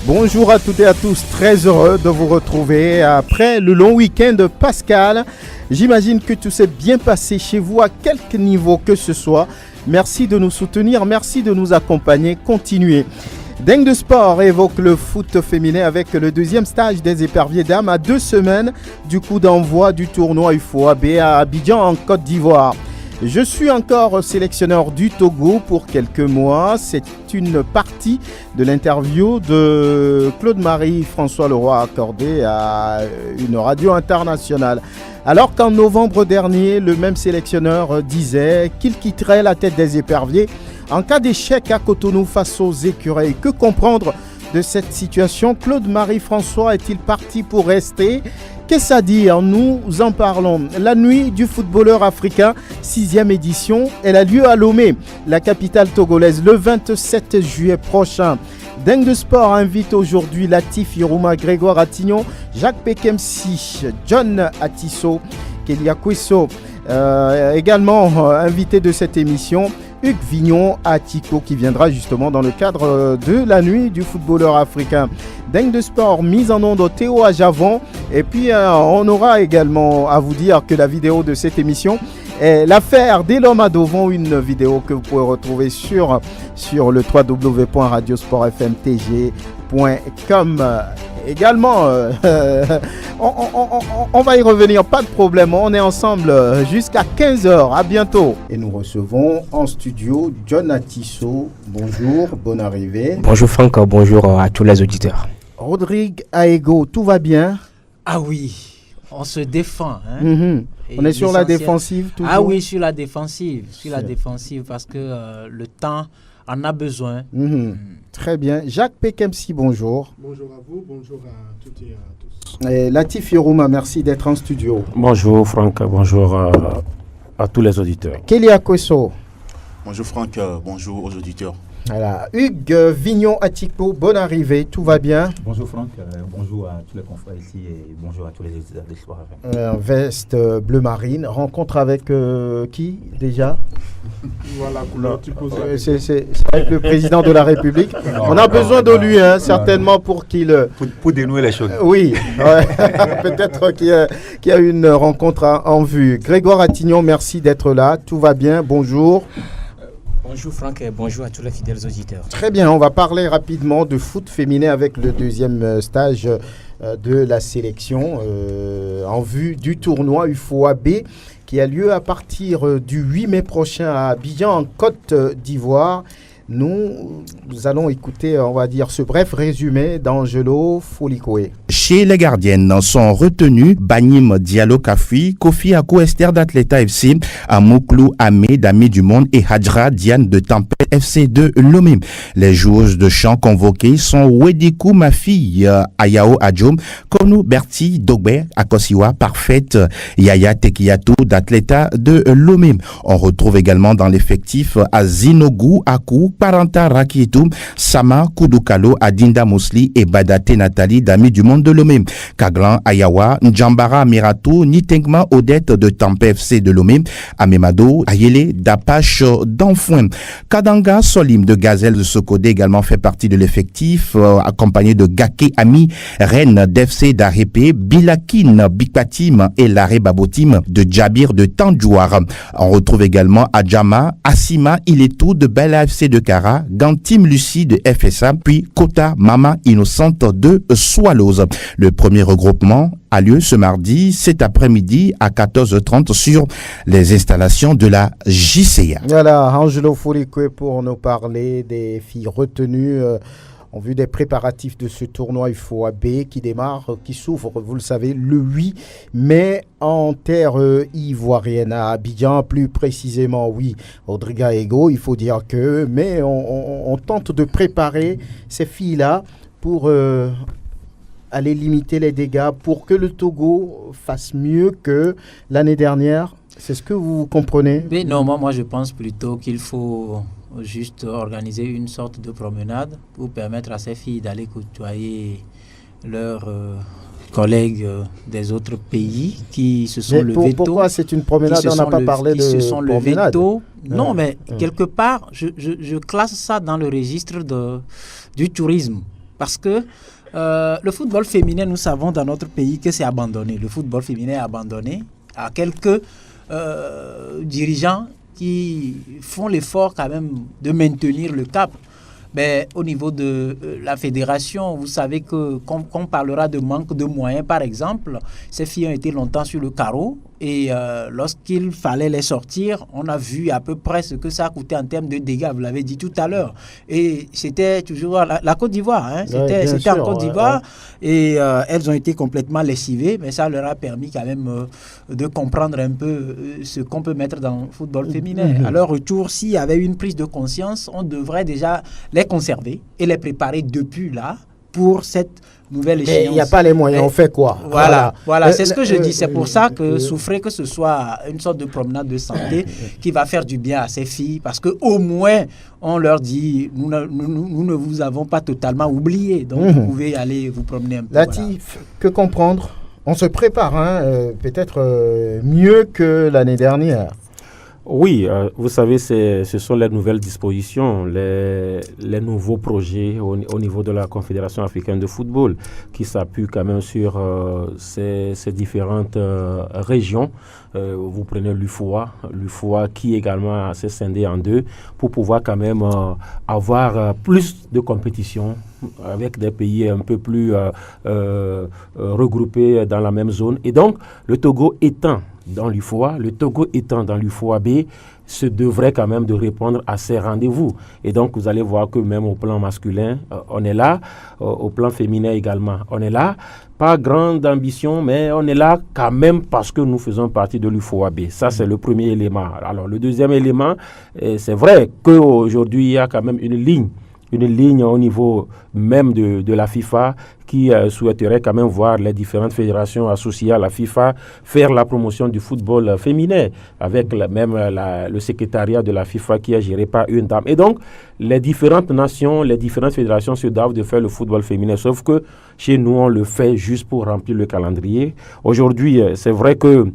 Bonjour à toutes et à tous, très heureux de vous retrouver après le long week-end pascal. J'imagine que tout s'est bien passé chez vous à quelque niveau que ce soit. Merci de nous soutenir, merci de nous accompagner, continuez. Dingue de Sport évoque le foot féminin avec le deuxième stage des éperviers dames à 2 semaines du coup d'envoi du tournoi UFOAB à Abidjan en Côte d'Ivoire. Je suis encore sélectionneur du Togo pour quelques mois. C'est une partie de l'interview de Claude-Marie François Leroy accordée à une radio internationale. Alors qu'en novembre dernier, le même sélectionneur disait qu'il quitterait la tête des éperviers en cas d'échec à Cotonou face aux écureuils. Que comprendre de cette situation? Claude-Marie François est-il parti pour rester? Qu'est-ce à dire? Nous en parlons. La nuit du footballeur africain, 6e édition, elle a lieu à Lomé, la capitale togolaise, le 27 juillet prochain. Dingue de Sport invite aujourd'hui Latif Yorouma, Grégoire Attignon, Jacques Pekemsi, John Atisso, Kélia Kwesso, également invité de cette émission, Hugues Vignon Atiko qui viendra justement dans le cadre de la nuit du footballeur africain. Dingue de Sport, mise en onde au Théo à Javon. Et puis on aura également à vous dire que la vidéo de cette émission est l'affaire des l'homme à Dovon, une vidéo que vous pouvez retrouver sur le www.radiosportfmtg.com. Également, on va y revenir, pas de problème, on est ensemble jusqu'à 15h, à bientôt. Et nous recevons en studio John Atisso, bonjour, bonne arrivée. Bonjour Franck, bonjour à tous les auditeurs. Rodrigue Aego, tout va bien? Ah oui, on se défend. Hein? On est sur la défensive toujours? Ah oui, sur la défensive, parce que le temps en a besoin. Très bien. Jacques Pekemsi, bonjour. Bonjour à vous, bonjour à toutes et à tous. Et Latif Yorouma, merci d'être en studio. Bonjour Franck, bonjour à tous les auditeurs. Kélia Kwesso. Bonjour Franck, bonjour aux auditeurs. Voilà. Hugues Vignon Atiko, bonne arrivée, tout va bien? Bonjour Franck, bonjour à tous les confrères ici et bonjour à tous les auditeurs de l'Histoire. Veste bleu marine, rencontre avec qui déjà? Voilà, c'est avec le président de la République. On a besoin de lui, certainement, pour qu'il... Pour dénouer les choses. Oui, ouais. Peut-être qu'il y a une rencontre en vue. Grégoire Attignon, merci d'être là, tout va bien, bonjour. Bonjour Franck et bonjour à tous les fidèles auditeurs. Très bien, on va parler rapidement de foot féminin avec le deuxième stage de la sélection en vue du tournoi UFOAB qui a lieu à partir du 8 mai prochain à Abidjan en Côte d'Ivoire. Nous allons écouter, on va dire, ce bref résumé d'Angelo Folikoé. Chez les gardiennes sont retenus Banim Diallo Kafi, Kofi Ako Esther d'Atleta FC, Amouklou Amé d'Amis du Monde et Hadra Diane de Tempête FC de Lomé. Les joueuses de chant convoquées sont Wedikou Mafi, Ayao Adjom, Konou Berti Dogbe, Akosiwa Parfaite, Yaya Tekiato d'Atleta de Lomé. On retrouve également dans l'effectif Azinogu Akou, Paranta Rakietou, Sama Kudukalo, Adinda Mousli et Badate Nathalie d'Amis du Monde de Lomé. Kaglan Ayawa, Njambara Miratou, Nitengma Odette de Tampe FC de Lomé, Amemado, Ayele d'Apache d'Enfouin. Kadanga Solim de Gazelle de Sokodé également fait partie de l'effectif, accompagné de Gake Ami, Reine d'FC d'Arépé, Bilakin, Bikpatim et Laré Babotim de Djabir de Tandjouar. On retrouve également Adjama, Asima Iletou de Bella FC de Kara, Gantim Lucie de FSA, puis Kota Mama Innocente de Swallows. Le premier regroupement a lieu ce mardi, cet après-midi à 14h30 sur les installations de la JCA. Voilà, Angelo Folikwe pour nous parler des filles retenues en vue des préparatifs de ce tournoi UFOAB qui démarre, qui s'ouvre, vous le savez, le 8 mai en terre ivoirienne à Abidjan, plus précisément, oui, Rodrigue Aego, il faut dire que, mais on tente de préparer ces filles-là pour aller limiter les dégâts, pour que le Togo fasse mieux que l'année dernière. C'est ce que vous comprenez? Mais non, moi je pense plutôt qu'il faut juste organiser une sorte de promenade pour permettre à ces filles d'aller côtoyer leurs collègues des autres pays qui se sont levés tôt. Pourquoi c'est une promenade? On n'a pas parlé de se sont levés tôt. Non, mais ouais. quelque part, je classe ça dans le registre du tourisme. parce que le football féminin, nous savons dans notre pays que c'est abandonné. Le football féminin est abandonné à quelques dirigeants qui font l'effort quand même de maintenir le cap. Mais au niveau de la fédération, vous savez que quand on parlera de manque de moyens, par exemple, ces filles ont été longtemps sur le carreau et lorsqu'il fallait les sortir, on a vu à peu près ce que ça a coûté en termes de dégâts, vous l'avez dit tout à l'heure. Et c'était toujours la Côte d'Ivoire, hein. C'était en Côte d'Ivoire et elles ont été complètement lessivées, mais ça leur a permis quand même de comprendre un peu ce qu'on peut mettre dans le football féminin. À leur retour, s'il y avait une prise de conscience, on devrait déjà les conserver et les préparer depuis là pour cette nouvelle échéance. Mais il n'y a pas les moyens, on fait quoi? Voilà, c'est ce que je dis. C'est pour ça que souffrez que ce soit une sorte de promenade de santé qui va faire du bien à ces filles, parce qu'au moins, on leur dit, nous ne vous avons pas totalement oublié, donc vous pouvez aller vous promener un peu. Latif, que comprendre? On se prépare, hein, peut-être mieux que l'année dernière. Oui, vous savez, ce sont les nouvelles dispositions, les nouveaux projets au niveau de la Confédération africaine de football qui s'appuient quand même sur ces différentes régions. Vous prenez l'UFOA qui également s'est scindé en deux pour pouvoir quand même avoir plus de compétition avec des pays un peu plus regroupés dans la même zone. Et donc, le Togo étant dans l'UFOA, B, se devrait quand même de répondre à ces rendez-vous. Et donc, vous allez voir que même au plan masculin, on est là, au plan féminin également, on est là. Pas grande ambition, mais on est là quand même parce que nous faisons partie de l'UFOA B. Ça, c'est le premier élément. Alors, le deuxième élément, c'est vrai qu'aujourd'hui, il y a quand même une ligne au niveau même de la FIFA qui souhaiterait quand même voir les différentes fédérations associées à la FIFA faire la promotion du football féminin avec le secrétariat de la FIFA qui est géré par une dame. Et donc, les différentes nations, les différentes fédérations se doivent de faire le football féminin, sauf que chez nous, on le fait juste pour remplir le calendrier. Aujourd'hui, c'est vrai que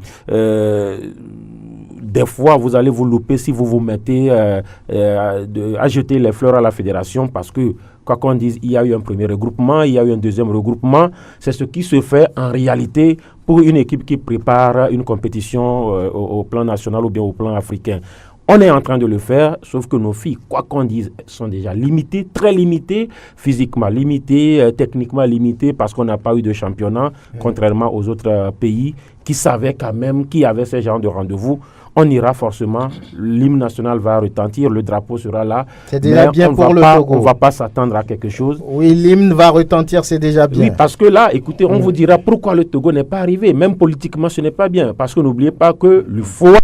des fois, vous allez vous louper si vous vous mettez à jeter les fleurs à la fédération parce que, quoi qu'on dise, il y a eu un premier regroupement, il y a eu un deuxième regroupement. C'est ce qui se fait en réalité pour une équipe qui prépare une compétition au plan national ou bien au plan africain. On est en train de le faire, sauf que nos filles, quoi qu'on dise, sont déjà limitées, très limitées, physiquement limitées, techniquement limitées, parce qu'on n'a pas eu de championnat, contrairement aux autres pays qui savaient quand même, qui avaient ce genre de rendez-vous. On ira forcément, l'hymne national va retentir, le drapeau sera là. C'est déjà bien pour le Togo. On ne va pas s'attendre à quelque chose. Oui, l'hymne va retentir, c'est déjà bien. Oui, parce que là, écoutez, on vous dira pourquoi le Togo n'est pas arrivé. Même politiquement, ce n'est pas bien. Parce que n'oubliez pas que l'UFOA,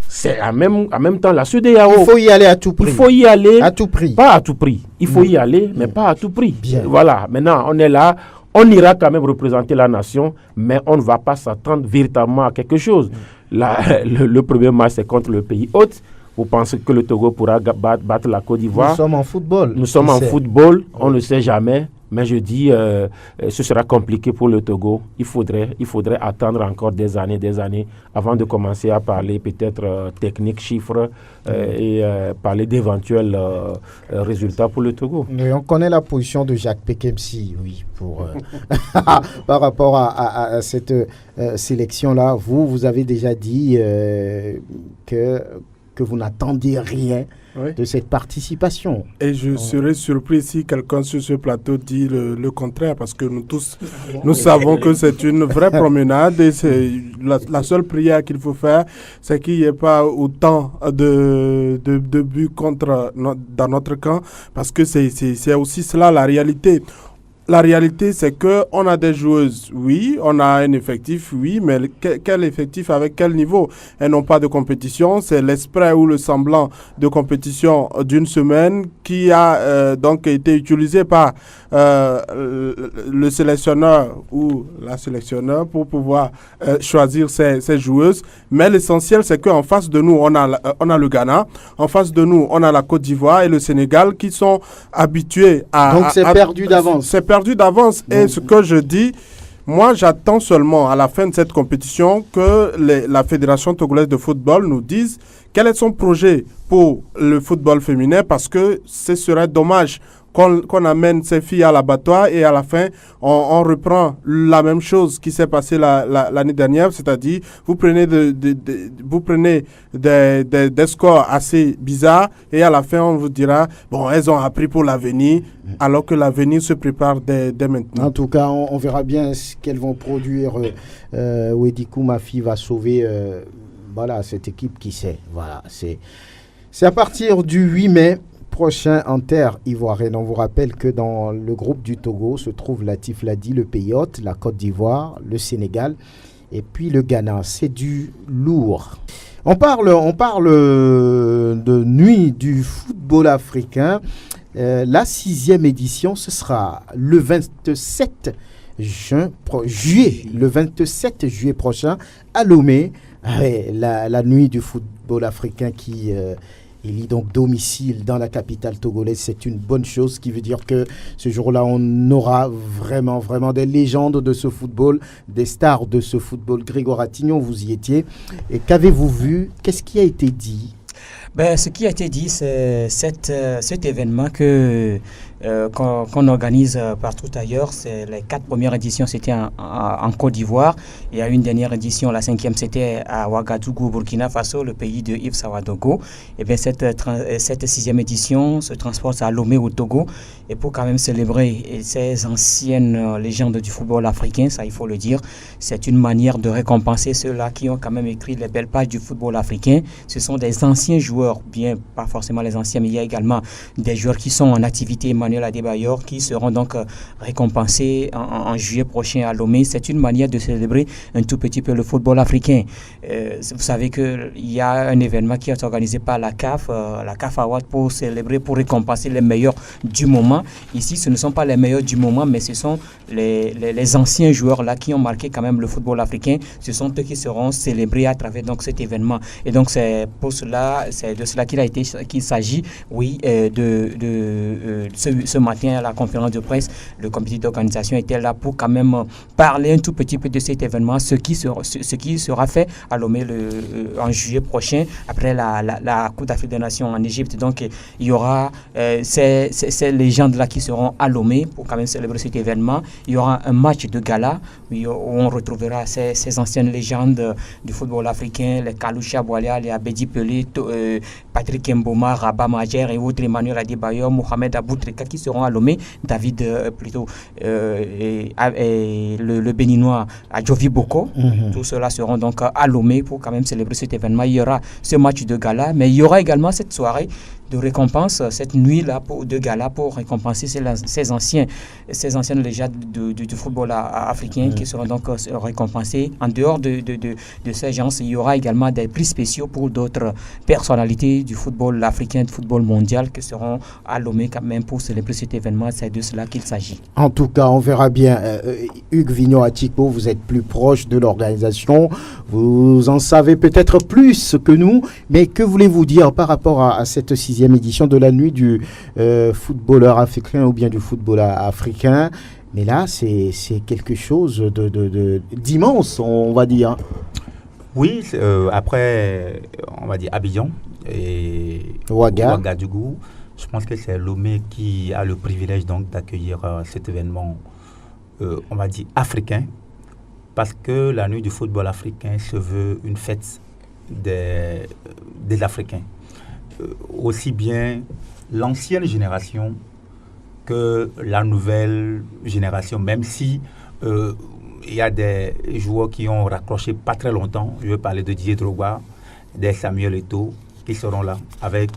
c'est en même temps la CEDEAO. Il faut y aller à tout prix. Il faut y aller. À tout prix. Pas à tout prix. Il faut y aller, mais pas à tout prix. Bien. Voilà, maintenant, on est là. On ira quand même représenter la nation, mais on ne va pas s'attendre véritablement à quelque chose. Le premier match, c'est contre le pays hôte. Vous pensez que le Togo pourra battre la Côte d'Ivoire? Nous sommes en football. Nous sommes en football, on ne sait jamais. Mais je dis, ce sera compliqué pour le Togo. Il faudrait attendre encore des années avant de commencer à parler peut-être technique, chiffres et parler d'éventuels résultats pour le Togo. Mais on connaît la position de Jacques Pekemsi, oui, par rapport à cette sélection-là. Vous avez déjà dit que vous n'attendiez rien de cette participation. Et je serais surpris si quelqu'un sur ce plateau dit le contraire, parce que nous tous, nous savons que c'est une vraie promenade et c'est la seule prière qu'il faut faire, c'est qu'il n'y ait pas autant de buts dans notre camp, parce que c'est aussi cela la réalité. La réalité, c'est qu'on a des joueuses, oui, on a un effectif, oui, mais quel effectif, avec quel niveau? Elles n'ont pas de compétition, c'est l'esprit ou le semblant de compétition d'une semaine qui a donc été utilisé par le sélectionneur ou la sélectionneur pour pouvoir choisir ces joueuses. Mais l'essentiel, c'est qu'en face de nous, on a le Ghana, en face de nous, on a la Côte d'Ivoire et le Sénégal qui sont habitués à... Donc c'est perdu d'avance. C'est perdu d'avance. Et ce que je dis, moi j'attends seulement à la fin de cette compétition que la Fédération togolaise de football nous dise quel est son projet pour le football féminin, parce que ce serait dommage qu'on amène ces filles à l'abattoir et à la fin, on reprend la même chose qui s'est passée l'année dernière, c'est-à-dire vous prenez des scores assez bizarres et à la fin, on vous dira, bon, elles ont appris pour l'avenir, alors que l'avenir se prépare dès maintenant. En tout cas, on verra bien ce qu'elles vont produire. Wedikou Mafi va sauver cette équipe qui sait. Voilà, c'est à partir du 8 mai prochain en terre ivoirienne. On vous rappelle que dans le groupe du Togo se trouve la Tifladi, le pays hôte, la Côte d'Ivoire, le Sénégal et puis le Ghana. C'est du lourd. On parle de nuit du football africain. La 6e édition, ce sera le 27 juillet prochain à Lomé. La nuit du football africain qui élit donc domicile dans la capitale togolaise, c'est une bonne chose, ce qui veut dire que ce jour-là, on aura vraiment des légendes de ce football, des stars de ce football. Grégoire Attignon, vous y étiez. Et qu'avez-vous vu? Qu'est-ce qui a été dit? Ce qui a été dit, c'est cet événement qu'on organise partout ailleurs. C'est les 4 premières éditions, c'était en Côte d'Ivoire. Il y a une dernière édition, la 5e, c'était à Ouagadougou, Burkina Faso, le pays de Yves Sawadogo. Et bien cette 6e édition se transporte à Lomé au Togo. Et pour quand même célébrer ces anciennes légendes du football africain, ça il faut le dire, c'est une manière de récompenser ceux-là qui ont quand même écrit les belles pages du football africain. Ce sont des anciens joueurs, bien pas forcément les anciens, mais il y a également des joueurs qui sont en activité, Emmanuel Adebayor, qui seront donc récompensés en juillet prochain à Lomé. C'est une manière de célébrer un tout petit peu le football africain. Vous savez qu'il y a un événement qui est organisé par la CAF Award pour célébrer, pour récompenser les meilleurs du moment. Ici, ce ne sont pas les meilleurs du moment, mais ce sont les anciens joueurs là qui ont marqué quand même le football africain. Ce sont eux qui seront célébrés à travers donc cet événement. Et donc c'est pour cela, c'est de cela qu'il s'agit, ce matin à la conférence de presse, le comité d'organisation était là pour quand même parler un tout petit peu de cet événement, ce qui sera fait à Lomé en juillet prochain, après la Coupe d'Afrique des Nations en Égypte. Donc il y aura ces légendes-là qui seront à Lomé pour quand même célébrer cet événement. Il y aura un match de gala où on retrouvera ces anciennes légendes du football africain, les Kaloucha Boualia, les Abedi Pelé, Patrick Mboma, Rabat Majer et autres, Emmanuel Adebayor, Mohamed Aboutrika qui seront à Lomé, David et le Béninois Adjovi Boko. Tous ceux-là seront donc à Lomé pour quand même célébrer cet événement. Il y aura ce match de gala, mais il y aura également cette soirée de récompense, cette nuit-là de gala pour récompenser ces anciennes légendes du football africain qui seront donc récompensés. En dehors de ces gens, il y aura également des prix spéciaux pour d'autres personnalités du football africain, du football mondial qui seront à Lomé quand même pour célébrer cet événement. C'est de cela qu'il s'agit. En tout cas, on verra bien. Hugues Vignon-Atiko, vous êtes plus proche de l'organisation. Vous en savez peut-être plus que nous. Mais que voulez-vous dire par rapport à cette 6e édition de la nuit du footballeur africain ou bien du football africain? Mais là, c'est quelque chose d'immense, on va dire. Oui, après, on va dire Abidjan et Ouagadougou, je pense que c'est Lomé qui a le privilège donc d'accueillir cet événement, on va dire africain, parce que la nuit du football africain se veut une fête des Africains. Aussi bien l'ancienne génération que la nouvelle génération, même si il y a des joueurs qui ont raccroché pas très longtemps. Je veux parler de Didier Drogba, de Samuel Eto'o, qui seront là, avec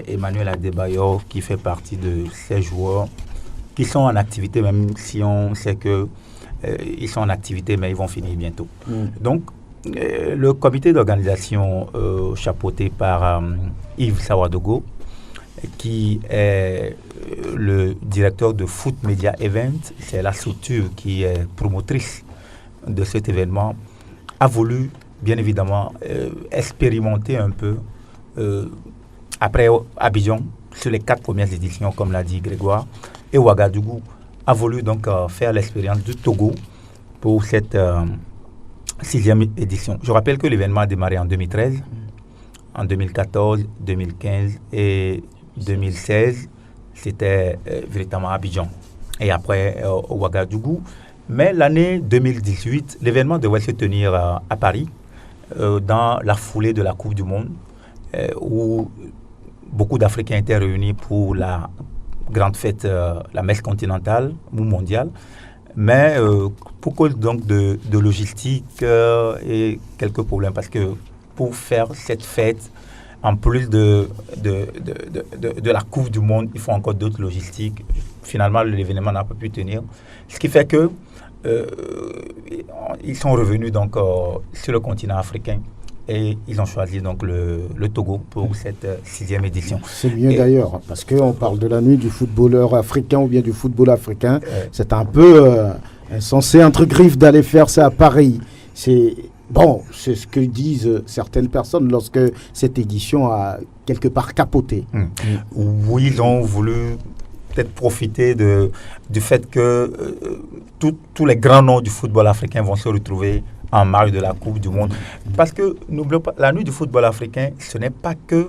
Emmanuel Adebayor, qui fait partie de ces joueurs qui sont en activité, même si on sait qu'ils sont en activité, mais ils vont finir bientôt. Donc, le comité d'organisation chapeauté par Yves Sawadogo, qui est le directeur de Foot Media Event, c'est la structure qui est promotrice de cet événement, a voulu bien évidemment expérimenter un peu après Abidjan sur les 4 premières éditions, comme l'a dit Grégoire, et Ouagadougou a voulu donc faire l'expérience du Togo pour cette 6e édition. Je rappelle que l'événement a démarré en 2013, en 2014, 2015 et 2016. c'était véritablement Abidjan et après Ouagadougou. Mais l'année 2018, l'événement devait se tenir à Paris dans la foulée de la Coupe du Monde où beaucoup d'Africains étaient réunis pour la grande fête, la messe continentale ou mondiale. Mais pour cause donc de logistique et quelques problèmes, parce que pour faire cette fête, en plus de la Coupe du Monde, il faut encore d'autres logistiques. Finalement, l'événement n'a pas pu tenir. Ce qui fait que ils sont revenus donc sur le continent africain et ils ont choisi donc le Togo pour cette 6e édition. C'est mieux d'ailleurs, parce qu'on parle de la nuit du footballeur africain ou bien du football africain. C'est un peu insensé entre griffes d'aller faire ça à Paris. C'est ce que disent certaines personnes lorsque cette édition a quelque part capoté. Oui, ils ont voulu peut-être profiter du fait que tous les grands noms du football africain vont se retrouver en marge de la Coupe du Monde. Parce que, n'oublions pas, la nuit du football africain, ce n'est pas que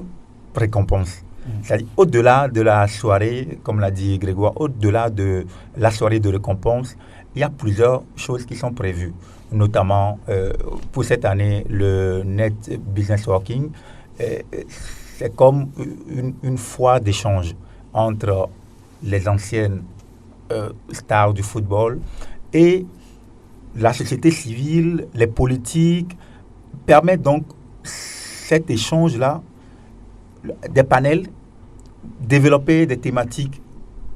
récompense. C'est-à-dire, au-delà de la soirée, comme l'a dit Grégoire, au-delà de la soirée de récompense, il y a plusieurs choses qui sont prévues. Notamment, pour cette année, le Net Business Walking, c'est comme une foire d'échange entre les anciennes stars du football et la société civile, les politiques, permettent donc cet échange-là, des panels, développer des thématiques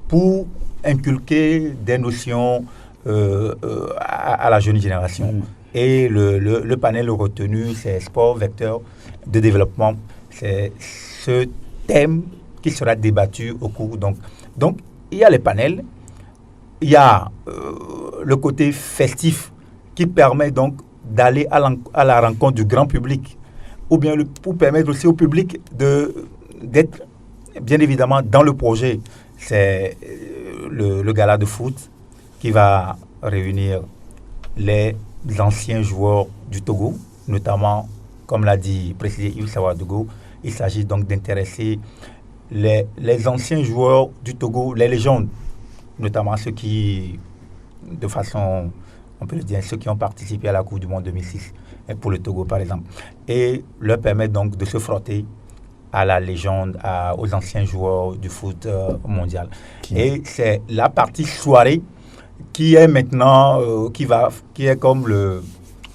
pour inculquer des notions à la jeune génération. Et le panel retenu, c'est sport, vecteur de développement. C'est ce thème qui sera débattu au cours. Donc il y a les panels, il y a le côté festif qui permet donc d'aller à la rencontre du grand public, ou bien pour permettre aussi au public d'être bien évidemment dans le projet. C'est le gala de foot qui va réunir les anciens joueurs du Togo, notamment, comme l'a dit précisé Yves Sawadogo, il s'agit donc d'intéresser les anciens joueurs du Togo, les légendes, notamment ceux qui, de façon, on peut le dire, ceux qui ont participé à la Coupe du Monde 2006, pour le Togo par exemple, et leur permettre donc de se frotter à la légende, aux anciens joueurs du foot mondial. Et c'est la partie soirée qui est maintenant, qui est comme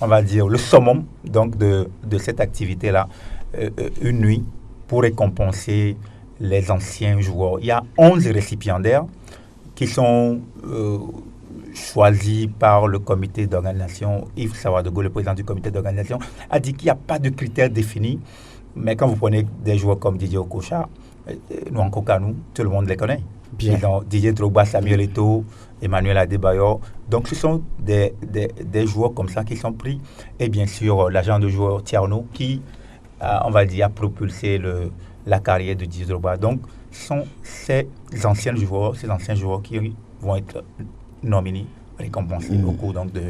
on va dire, le summum donc de cette activité-là, une nuit pour récompenser les anciens joueurs. Il y a 11 récipiendaires qui sont choisis par le comité d'organisation. Yves Sawadogo, le président du comité d'organisation, a dit qu'il n'y a pas de critères définis. Mais quand vous prenez des joueurs comme Didier Okocha, Nwankwo Kanu, tout le monde les connaît. Didier Drogba, Samuel Eto'o, Emmanuel Adebayor. Donc ce sont des joueurs comme ça qui sont pris. Et bien sûr, l'agent de joueur Tierno qui, on va dire, a propulsé la carrière de Didier Drogba. Donc ce sont ces anciens joueurs qui vont être nominés, récompensés au cours donc, de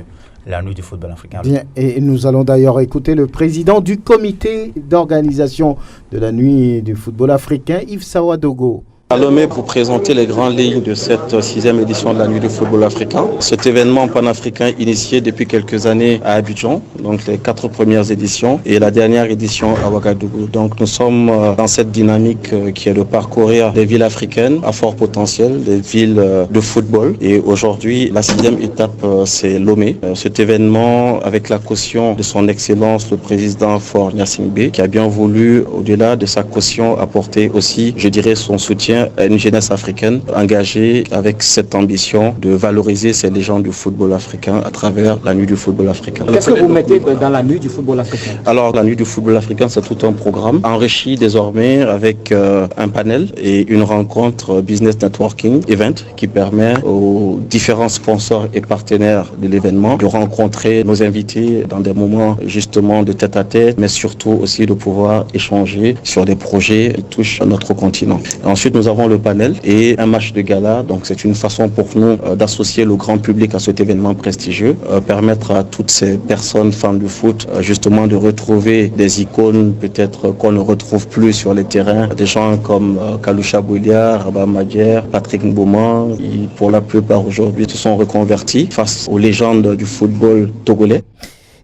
la nuit du football africain. Bien, et nous allons d'ailleurs écouter le président du comité d'organisation de la nuit du football africain, Yves Sawadogo. À Lomé pour présenter les grandes lignes de cette 6e édition de la nuit du football africain. Cet événement panafricain initié depuis quelques années à Abidjan, donc les 4 premières éditions et la dernière édition à Ouagadougou. Donc nous sommes dans cette dynamique qui est de parcourir des villes africaines à fort potentiel, des villes de football. Et aujourd'hui, la 6e étape, c'est Lomé. Cet événement avec la caution de son Excellence le président Faure Gnassingbé, qui a bien voulu, au-delà de sa caution, apporter aussi, je dirais, son soutien à une jeunesse africaine engagée avec cette ambition de valoriser ces légendes du football africain à travers la nuit du football africain. Qu'est-ce que vous mettez dans la nuit du football africain? Alors, la nuit du football africain, c'est tout un programme enrichi désormais avec un panel et une rencontre business networking event qui permet aux différents sponsors et partenaires de l'événement de rencontrer nos invités dans des moments justement de tête-à-tête, mais surtout aussi de pouvoir échanger sur des projets qui touchent notre continent. Ensuite, nous nous avons le panel et un match de gala. Donc c'est une façon pour nous d'associer le grand public à cet événement prestigieux, permettre à toutes ces personnes fans de foot justement de retrouver des icônes peut-être qu'on ne retrouve plus sur les terrains, des gens comme Kalusha Boulia, Rabat Madjer, Patrick Mboma, qui pour la plupart aujourd'hui se sont reconvertis face aux légendes du football togolais.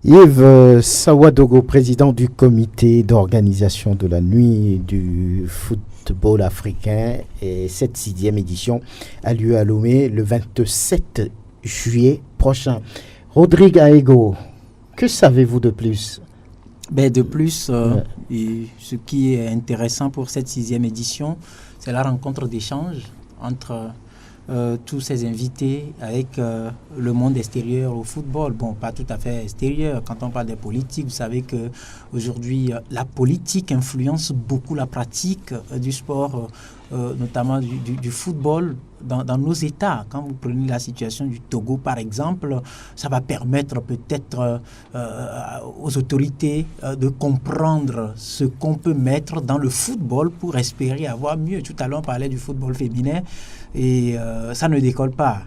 Yves Sawadogo, président du comité d'organisation de la nuit du football africain, et cette 6e édition a lieu à Lomé le 27 juillet prochain. Rodrigue Aego, que savez-vous de plus? De plus, ce qui est intéressant pour cette 6e édition, c'est la rencontre d'échange entre tous ces invités avec le monde extérieur au football. Bon, pas tout à fait extérieur. Quand on parle des politiques, vous savez qu'aujourd'hui, la politique influence beaucoup la pratique du sport, notamment du football dans nos États. Quand vous prenez la situation du Togo, par exemple, ça va permettre peut-être aux autorités de comprendre ce qu'on peut mettre dans le football pour espérer avoir mieux. Tout à l'heure, on parlait du football féminin et ça ne décolle pas.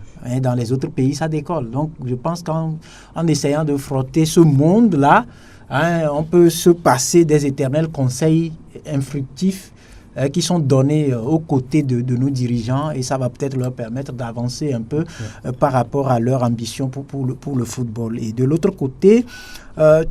Dans les autres pays, ça décolle. Donc, je pense qu'en essayant de frotter ce monde-là, on peut se passer des éternels conseils infructifs qui sont donnés aux côtés de nos dirigeants, et ça va peut-être leur permettre d'avancer un peu par rapport à leur ambition pour le football. Et de l'autre côté,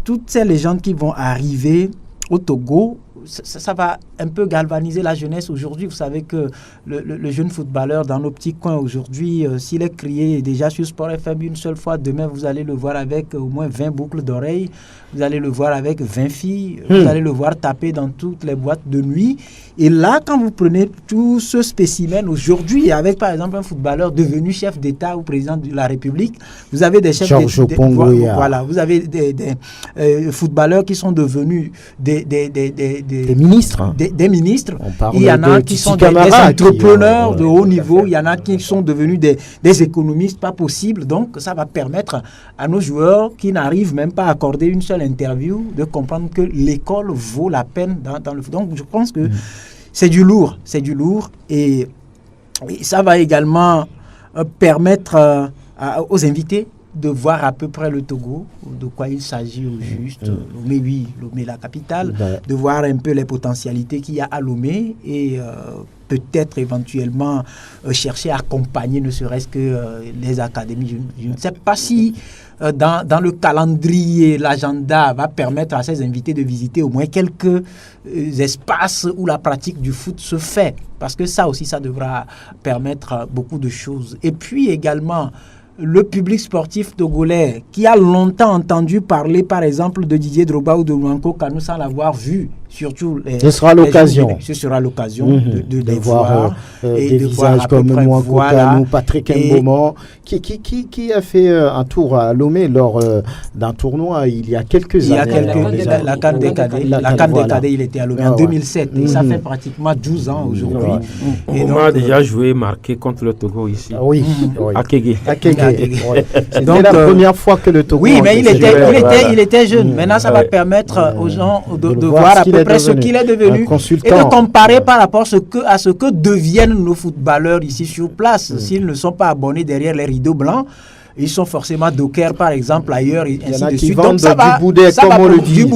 toutes ces légendes qui vont arriver au Togo, ça va un peu galvaniser la jeunesse aujourd'hui. Vous savez que le jeune footballeur dans nos petits coins aujourd'hui, s'il est crié déjà sur Sport FM une seule fois, demain vous allez le voir avec au moins 20 boucles d'oreilles, vous allez le voir avec 20 filles, vous allez le voir taper dans toutes les boîtes de nuit. Et là, quand vous prenez tout ce spécimen aujourd'hui, avec par exemple un footballeur devenu chef d'État ou président de la République, vous avez des chefs d'État, voilà, vous avez des footballeurs qui sont devenus des ministres. Des ministres. Il y en a qui sont des entrepreneurs de haut niveau, il y en a qui sont devenus des économistes pas possibles. Donc ça va permettre à nos joueurs qui n'arrivent même pas à accorder une seule interview de comprendre que l'école vaut la peine dans le. Donc je pense que c'est du lourd et ça va également permettre aux invités de voir à peu près le Togo, de quoi il s'agit au juste, Lomé la capitale, de voir un peu les potentialités qu'il y a à Lomé et peut-être éventuellement chercher à accompagner ne serait-ce que les académies. Je ne sais pas si dans le calendrier, l'agenda va permettre à ces invités de visiter au moins quelques espaces où la pratique du foot se fait, parce que ça aussi, ça devra permettre beaucoup de choses. Et puis également, le public sportif togolais qui a longtemps entendu parler, par exemple, de Didier Drogba ou de Nwankwo Kanu sans l'avoir vu, surtout ce sera l'occasion. Ce sera l'occasion de les voir et des visages comme Nwankwo Kanu, Patrick Mboma, qui a fait un tour à Lomé lors d'un tournoi il y a quelques années. La CAN des cadets, il était à Lomé en 2007 et ça fait pratiquement 12 ans aujourd'hui. On a déjà joué, marqué contre le Togo ici. À Kégué. C'était la première fois que le Togo. Oui, mais il était jeune. Maintenant, ça va permettre aux gens de voir à peu près ce qu'il est devenu et de comparer par rapport à ce que deviennent nos footballeurs ici sur place. S'ils ne sont pas abonnés derrière les rideaux blancs, ils sont forcément dockers, par exemple, ailleurs, et ainsi de suite. Donc, ça va, du boudet, comme on le dit.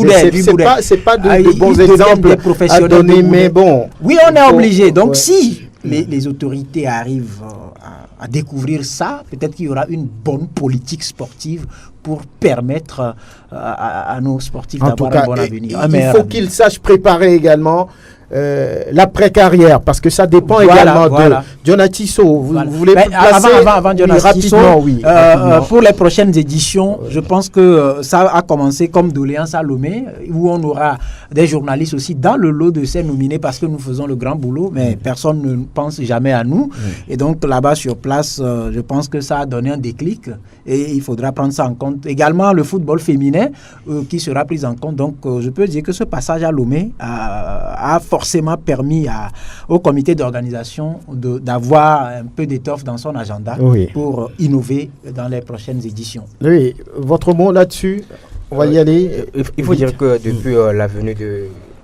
C'est pas de bons exemples à donner, mais bon. Oui, on est obligé. Donc, si les autorités arrivent à découvrir ça, peut-être qu'il y aura une bonne politique sportive pour permettre à nos sportifs d'avoir un bon avenir. Il faut qu'ils sachent préparer également l'après-carrière, parce que ça dépend également de Dionatisso. Vous voulez placer avant Dionatisso, pour les prochaines éditions, je pense que ça a commencé comme doléance à Lomé, où on aura des journalistes aussi dans le lot de ces nominés, parce que nous faisons le grand boulot, mais personne ne pense jamais à nous. Et donc là-bas sur place, je pense que ça a donné un déclic et il faudra prendre ça en compte. Également le football féminin qui sera pris en compte. Donc je peux dire que ce passage à Lomé a forcément permis au comité d'organisation d'avoir un peu d'étoffe dans son agenda pour innover dans les prochaines éditions. Oui, votre mot là-dessus, on va y aller. Il faut dire que depuis la venue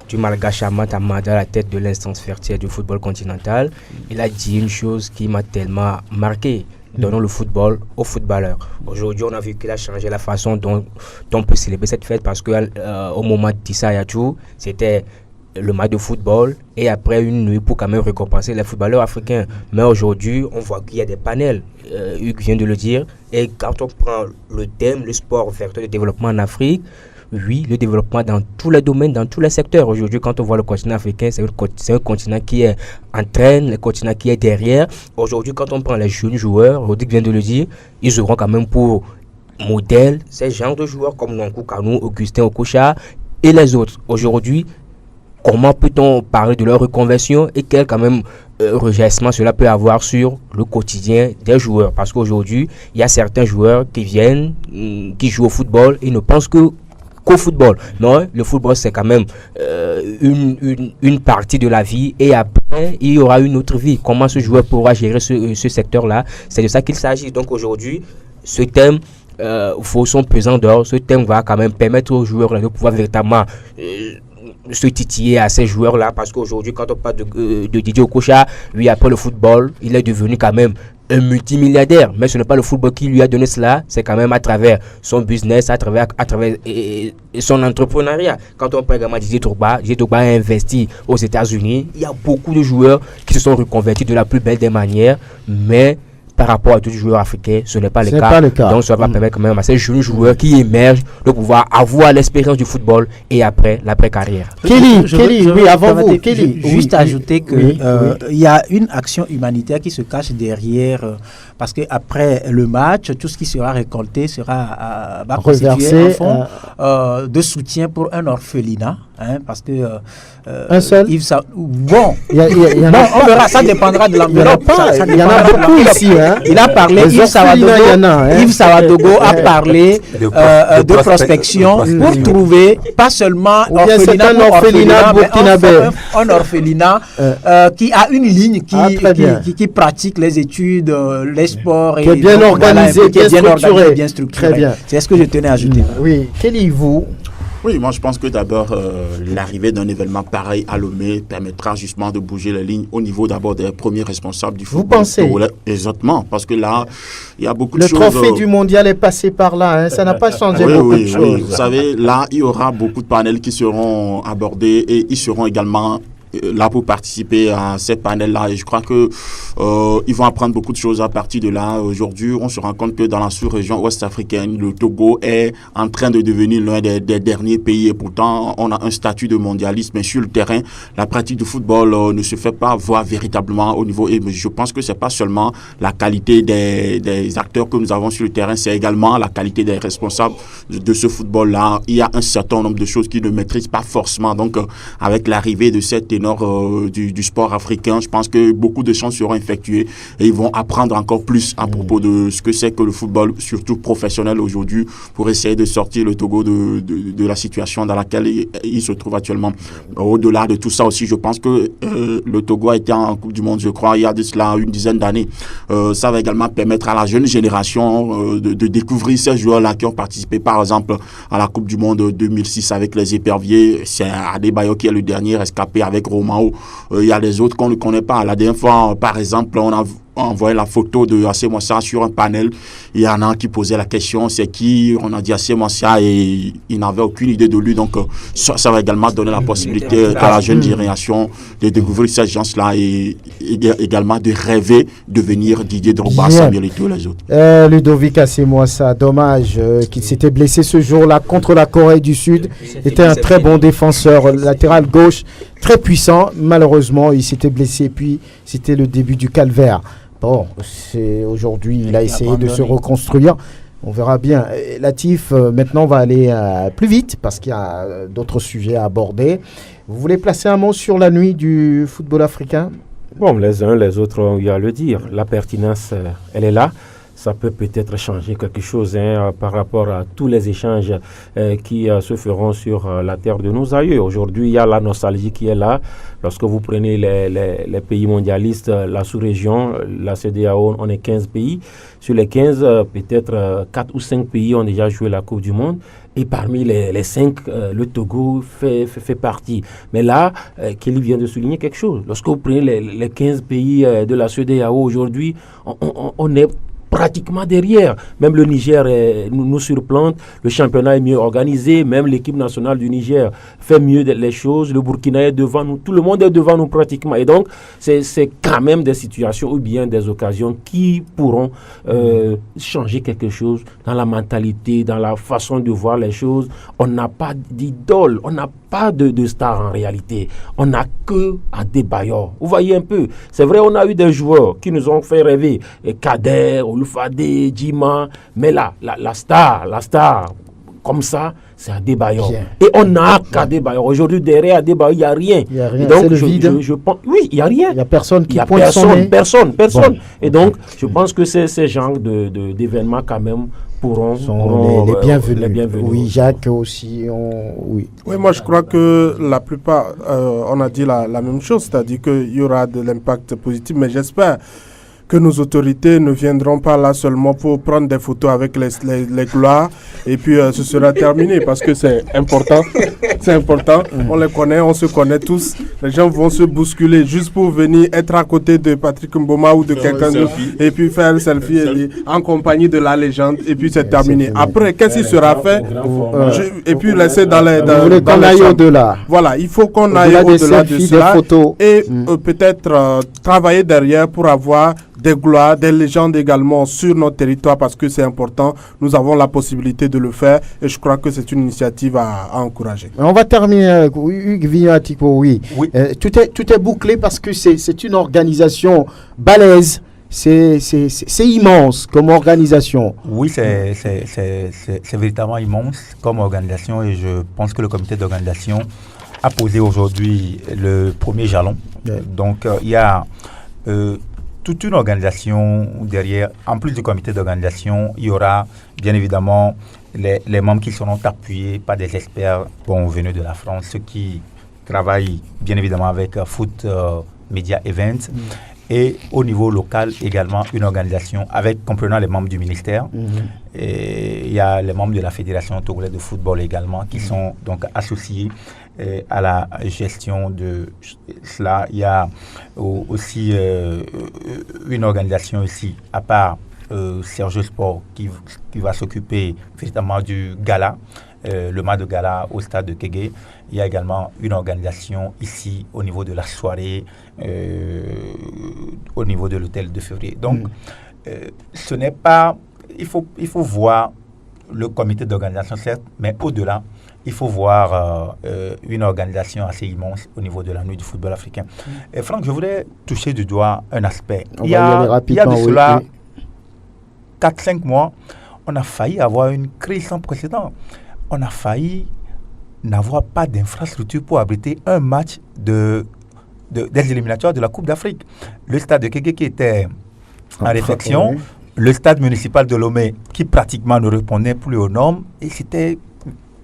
du Malgache Ahmad Ahmad à la tête de l'instance fertière du football continental, il a dit une chose qui m'a tellement marqué. Donnons le football aux footballeurs. Aujourd'hui, on a vu qu'il a changé la façon dont on peut célébrer cette fête parce qu'au moment d'Issa Hayatou, c'était le match de football et après une nuit pour quand même récompenser les footballeurs africains. Mais aujourd'hui, on voit qu'il y a des panels, Hugues vient de le dire, et quand on prend le thème, le sport vecteur de développement en Afrique, oui, le développement dans tous les domaines, dans tous les secteurs. Aujourd'hui, quand on voit le continent africain, c'est un continent qui est en train, le continent qui est derrière. Aujourd'hui, quand on prend les jeunes joueurs, Rodrigue vient de le dire, ils auront quand même pour modèle ces genres de joueurs comme Nwankou Kanou, Augustin Okocha et les autres. Aujourd'hui, comment peut-on parler de leur reconversion et quel quand même rejaillissement cela peut avoir sur le quotidien des joueurs? Parce qu'aujourd'hui, il y a certains joueurs qui viennent, qui jouent au football et ne pensent qu'au football. Non, le football c'est quand même une partie de la vie et après il y aura une autre vie. Comment ce joueur pourra gérer ce secteur-là? C'est de ça qu'il s'agit. Donc aujourd'hui, ce thème faut son pesant d'or. Ce thème va quand même permettre aux joueurs de pouvoir véritablement se titiller à ces joueurs-là parce qu'aujourd'hui, quand on parle de Didier Okocha, lui après le football, il est devenu quand même un multimilliardaire, mais ce n'est pas le football qui lui a donné cela, c'est quand même à travers son business, à travers son entrepreneuriat. Quand on parle également de Didier Drogba a investi aux États-Unis, il y a beaucoup de joueurs qui se sont reconvertis de la plus belle des manières, mais par rapport à tous les joueurs africains, ce n'est pas le cas. Donc ça va permettre quand même à ces jeunes joueurs qui émergent de pouvoir avoir l'expérience du football et après l'après-carrière. Kelly, oui, avant vous, Kelly. Juste ajouter qu'il y a une action humanitaire qui se cache derrière, parce qu'après le match, tout ce qui sera récolté sera constitué en fonds de soutien pour un orphelinat. Parce que un seul bon, on verra, ça dépendra de l'enveloppe. Il y en a beaucoup ici. Il a parlé, Yves Sawadogo a parlé de prospection pour trouver pas seulement un orphelinat burkinabé, un orphelinat qui a une ligne qui pratique les études, les sports, qui est bien organisé, bien structuré. C'est ce que je tenais à ajouter. Oui, Kelly, vous? Oui, moi je pense que d'abord l'arrivée d'un événement pareil à Lomé permettra justement de bouger les lignes au niveau d'abord des premiers responsables du football. Vous pensez? Exactement, parce que là, il y a beaucoup de choses. Le trophée du mondial est passé par là, ça n'a pas changé beaucoup de choses. Oui, vous savez, là, il y aura beaucoup de panels qui seront abordés et ils seront également là pour participer à ces panels-là. Et je crois que ils vont apprendre beaucoup de choses à partir de là. Aujourd'hui, on se rend compte que dans la sous-région ouest-africaine, le Togo est en train de devenir l'un des derniers pays. Et pourtant, on a un statut de mondialiste. Mais sur le terrain, la pratique du football ne se fait pas voir véritablement au niveau. Et je pense que c'est pas seulement la qualité des acteurs que nous avons sur le terrain, c'est également la qualité des responsables de ce football-là. Il y a un certain nombre de choses qu'ils ne maîtrisent pas forcément. Donc, avec l'arrivée de cette ténor du sport africain, je pense que beaucoup de choses seront effectuées et ils vont apprendre encore plus à propos de ce que c'est que le football, surtout professionnel aujourd'hui, pour essayer de sortir le Togo de la situation dans laquelle il se trouve actuellement. Au-delà de tout ça aussi, je pense que le Togo a été en Coupe du Monde, je crois, il y a de cela une dizaine d'années. Ça va également permettre à la jeune génération de découvrir ces joueurs-là qui ont participé, par exemple, à la Coupe du Monde 2006 avec les Éperviers. C'est Adebayo qui est le dernier rescapé avec Romao. Il y a les autres qu'on ne connaît pas. La dernière fois, par exemple, on a envoyé la photo de Assé Moussa sur un panel. Il y en a qui posait la question, c'est qui? On a dit Assé Moussa et il n'avait aucune idée de lui. Donc, ça va également donner la possibilité à la jeune génération de découvrir ces gens-là et également de rêver de devenir Didier Drogba, Samuel et tous les autres. Ludovic Assé Moussa, dommage qu'il s'était blessé ce jour-là contre la Corée du Sud. Il était un très bon défenseur, latéral gauche, très puissant. Malheureusement, il s'était blessé, puis c'était le début du calvaire. Bon, aujourd'hui, il a essayé de se reconstruire. On verra bien. Latif, maintenant, on va aller plus vite parce qu'il y a d'autres sujets à aborder. Vous voulez placer un mot sur la nuit du football africain? Bon, les uns, les autres ont eu à le dire. La pertinence, elle est là. ça peut peut-être changer quelque chose par rapport à tous les échanges qui se feront sur la terre de nos aïeux. Aujourd'hui, il y a la nostalgie qui est là. Lorsque vous prenez les pays mondialistes, la sous-région, la CEDEAO, on est 15 pays. Sur les 15, peut-être 4 ou 5 pays ont déjà joué la Coupe du Monde. Et parmi les 5, le Togo fait partie. Mais là, Kelly vient de souligner quelque chose. Lorsque vous prenez les 15 pays de la CEDEAO aujourd'hui, on est pratiquement derrière. Même le Niger nous surplante, le championnat est mieux organisé, même l'équipe nationale du Niger fait mieux les choses, le Burkina est devant nous, tout le monde est devant nous pratiquement. Et donc, c'est quand même des situations ou bien des occasions qui pourront changer quelque chose dans la mentalité, dans la façon de voir les choses. On n'a pas d'idole, on n'a pas de star en réalité. On n'a que Adebayor. Vous voyez un peu, c'est vrai, on a eu des joueurs qui nous ont fait rêver, Kader, Olufade, Djima, mais là, la star, comme ça, c'est Adebayor. Et on n'a qu'Adebayor. Aujourd'hui, derrière Adebayor, il n'y a rien. Il n'y a rien. Donc, c'est le vide. je pense, oui, il n'y a rien. Il n'y a personne qui pointe son nez. Personne. Bon. Et donc, je pense que ces genres d'événements, quand même, pourront les bienvenus. Les bienvenus. Oui, Jacques aussi. Oui, moi je crois que la plupart, on a dit la même chose, c'est-à-dire qu'il y aura de l'impact positif, mais j'espère que nos autorités ne viendront pas là seulement pour prendre des photos avec les gloires et puis ce sera terminé parce que c'est important. C'est important. On les connaît, on se connaît tous. Les gens vont se bousculer juste pour venir être à côté de Patrick Mboma ou de quelqu'un d'autre et puis faire un selfie en compagnie de la légende et puis c'est terminé. Après, qu'est-ce qui sera fait et puis laisser dans les... Vous voulez qu'on aille au-delà. Voilà, il faut qu'on aille au-delà de cela et peut-être travailler derrière pour avoir des gloires, des légendes également sur notre territoire parce que c'est important. Nous avons la possibilité de le faire et je crois que c'est une initiative à encourager. On va terminer avec Hugues Vignatico, oui. Tout est bouclé parce que c'est une organisation balèze. C'est immense comme organisation. Oui, c'est véritablement immense comme organisation et je pense que le comité d'organisation a posé aujourd'hui le premier jalon. Donc, il y a... toute une organisation derrière. En plus du comité d'organisation, il y aura bien évidemment les membres qui seront appuyés par des experts venus de la France, ceux qui travaillent bien évidemment avec Foot Media Events. Et au niveau local également, une organisation comprenant les membres du ministère. Et il y a les membres de la Fédération togolaise de football également qui sont donc associés à la gestion de cela. Il y a aussi une organisation ici, à part Sergio Sport, qui va s'occuper véritablement du gala, le match de gala au stade de Kégué. Il y a également une organisation ici au niveau de la soirée, au niveau de l'hôtel de février. Donc, ce n'est pas... Il faut voir le comité d'organisation, certes, mais au-delà, il faut voir une organisation assez immense au niveau de la nuit du football africain. Et Franck, je voudrais toucher du doigt un aspect. Il y a de cela 4-5 mois, on a failli avoir une crise sans précédent. On a failli n'avoir pas d'infrastructure pour abriter un match des éliminatoires de la Coupe d'Afrique. Le stade de Kéké qui était en réflexion, le stade municipal de Lomé qui pratiquement ne répondait plus aux normes, et c'était,